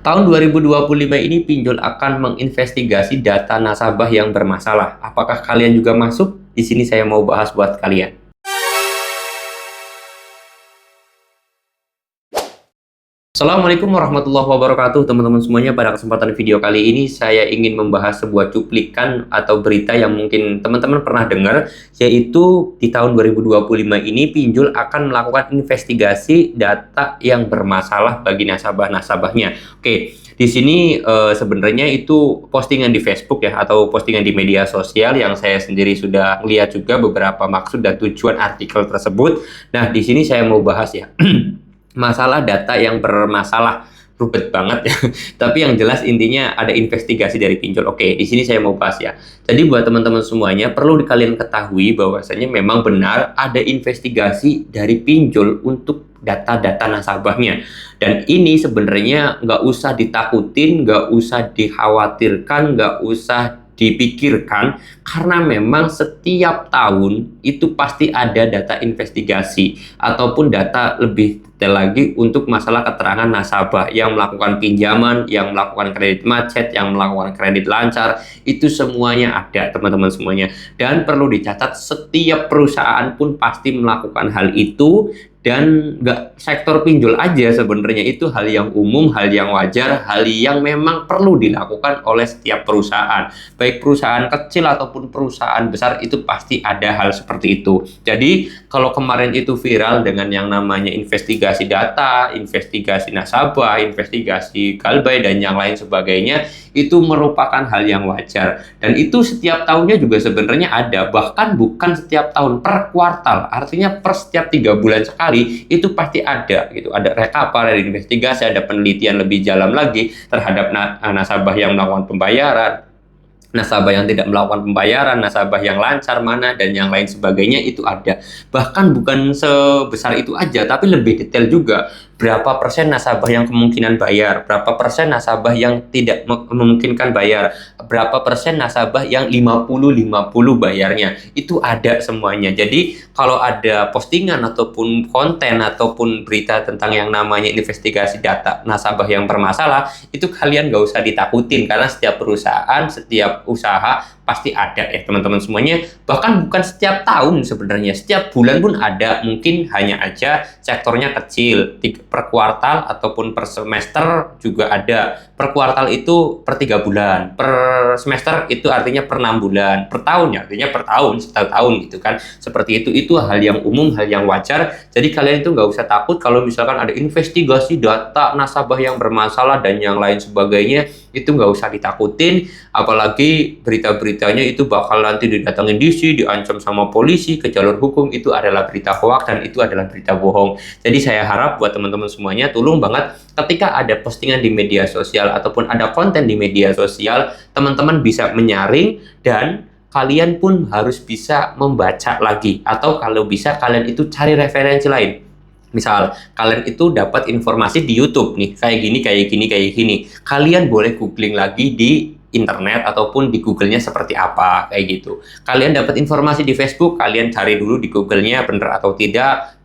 Tahun 2025 ini pinjol akan menginvestigasi data nasabah yang bermasalah. Apakah kalian juga masuk? Di sini saya mau bahas buat kalian. Assalamualaikum warahmatullahi wabarakatuh teman-teman semuanya. Pada kesempatan video kali ini saya ingin membahas sebuah cuplikan atau berita yang mungkin teman-teman pernah dengar, yaitu di tahun 2025 ini pinjol akan melakukan investigasi data yang bermasalah bagi nasabah-nasabahnya. Oke, di sini sebenarnya itu postingan di Facebook ya, atau postingan di media sosial yang saya sendiri sudah lihat juga beberapa maksud dan tujuan artikel tersebut. Nah, di sini saya mau bahas ya. Masalah data yang bermasalah, ribet banget ya. Tapi yang jelas intinya ada investigasi dari pinjol. Oke, di sini saya mau bahas ya. Jadi buat teman-teman semuanya perlu kalian ketahui bahwasanya memang benar ada investigasi dari pinjol untuk data-data nasabahnya. Dan ini sebenarnya nggak usah ditakutin, nggak usah dikhawatirkan, nggak usah dipikirkan, karena memang setiap tahun itu pasti ada data investigasi ataupun data lebih detail lagi untuk masalah keterangan nasabah yang melakukan pinjaman, yang melakukan kredit macet, yang melakukan kredit lancar. Itu semuanya ada teman-teman semuanya, dan perlu dicatat setiap perusahaan pun pasti melakukan hal itu. Dan nggak sektor pinjol aja, sebenarnya itu hal yang umum, hal yang wajar, hal yang memang perlu dilakukan oleh setiap perusahaan. Baik perusahaan kecil ataupun perusahaan besar, itu pasti ada hal seperti itu. Jadi kalau kemarin itu viral dengan yang namanya investigasi data, investigasi nasabah, investigasi galbay, dan yang lain sebagainya, itu merupakan hal yang wajar. Dan itu setiap tahunnya juga sebenarnya ada, bahkan bukan setiap tahun, per kuartal, artinya per setiap 3 bulan sekali itu pasti ada gitu. Ada rekapal, ada investigasi, ada penelitian lebih dalam lagi terhadap nasabah yang melakukan pembayaran, nasabah yang tidak melakukan pembayaran, nasabah yang lancar mana, dan yang lain sebagainya itu ada. Bahkan bukan sebesar itu aja, tapi lebih detail juga. Berapa persen nasabah yang kemungkinan bayar, berapa persen nasabah yang tidak memungkinkan bayar, berapa persen nasabah yang 50-50 bayarnya, itu ada semuanya. Jadi kalau ada postingan ataupun konten ataupun berita tentang yang namanya investigasi data nasabah yang bermasalah, itu kalian gak usah ditakutin, karena setiap perusahaan, setiap usaha pasti ada ya teman-teman semuanya. Bahkan bukan setiap tahun sebenarnya, setiap bulan pun ada. Mungkin hanya aja sektornya kecil, per kuartal ataupun per semester juga ada. Per kuartal itu per 3 bulan, per semester itu artinya per 6 bulan, per tahun ya artinya per tahun, setiap tahun gitu kan. Seperti itu hal yang umum, hal yang wajar. Jadi kalian itu nggak usah takut kalau misalkan ada investigasi data nasabah yang bermasalah dan yang lain sebagainya. Itu nggak usah ditakutin, apalagi berita-beritanya itu bakal nanti didatangin DC, diancam sama polisi, ke jalur hukum. Itu adalah berita hoax dan itu adalah berita bohong. Jadi saya harap buat teman-teman semuanya, tolong banget ketika ada postingan di media sosial ataupun ada konten di media sosial, teman-teman bisa menyaring, dan kalian pun harus bisa membaca lagi, atau kalau bisa kalian itu cari referensi lain. Misal, kalian itu dapat informasi di YouTube nih, kayak gini, kayak gini, kayak gini. Kalian boleh googling lagi di internet ataupun di Google-nya seperti apa, kayak gitu. Kalian dapat informasi di Facebook, kalian cari dulu di Google-nya benar atau tidak,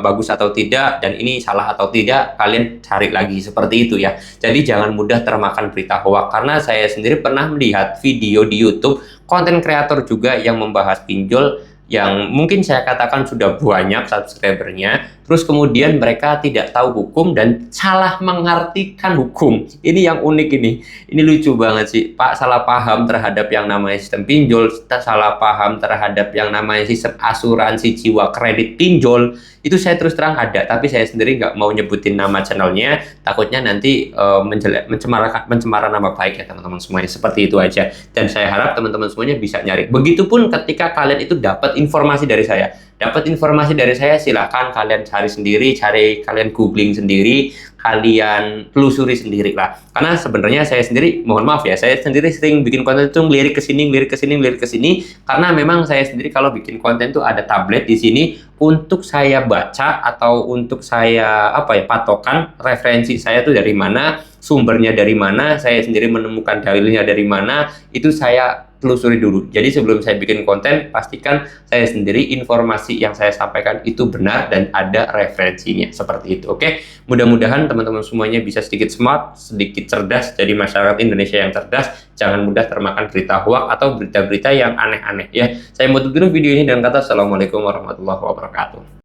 bagus atau tidak, dan ini salah atau tidak, kalian cari lagi seperti itu ya. Jadi jangan mudah termakan berita hoax, karena saya sendiri pernah melihat video di YouTube konten kreator juga yang membahas pinjol, yang mungkin saya katakan sudah banyak subscribernya, terus kemudian mereka tidak tahu hukum dan salah mengartikan hukum. Ini yang unik ini lucu banget sih Pak, salah paham terhadap yang namanya sistem pinjol, salah paham terhadap yang namanya sistem asuransi jiwa kredit pinjol. Itu saya terus terang ada, tapi saya sendiri nggak mau nyebutin nama channelnya, takutnya nanti mencemarakan nama baik ya teman-teman semuanya. Seperti itu aja, dan saya harap teman-teman semuanya bisa nyari. Begitupun ketika kalian itu dapat informasi dari saya, silahkan kalian cari sendiri, kalian googling sendiri, kalian telusuri sendiri lah. Karena sebenarnya saya sendiri, mohon maaf ya, saya sendiri sering bikin konten itu ngelirik ke sini, karena memang saya sendiri kalau bikin konten tuh ada tablet di sini untuk saya baca atau untuk saya patokan referensi saya tuh dari mana, sumbernya dari mana, saya sendiri menemukan dalilnya dari mana, itu saya telusuri dulu. Jadi sebelum saya bikin konten, pastikan saya sendiri informasi yang saya sampaikan itu benar dan ada referensinya. Seperti itu, oke? Mudah-mudahan teman-teman semuanya bisa sedikit smart, sedikit cerdas, jadi masyarakat Indonesia yang cerdas, jangan mudah termakan berita hoax atau berita-berita yang aneh-aneh ya. Saya mau tutup dulu video ini dengan kata Assalamualaikum warahmatullahi wabarakatuh.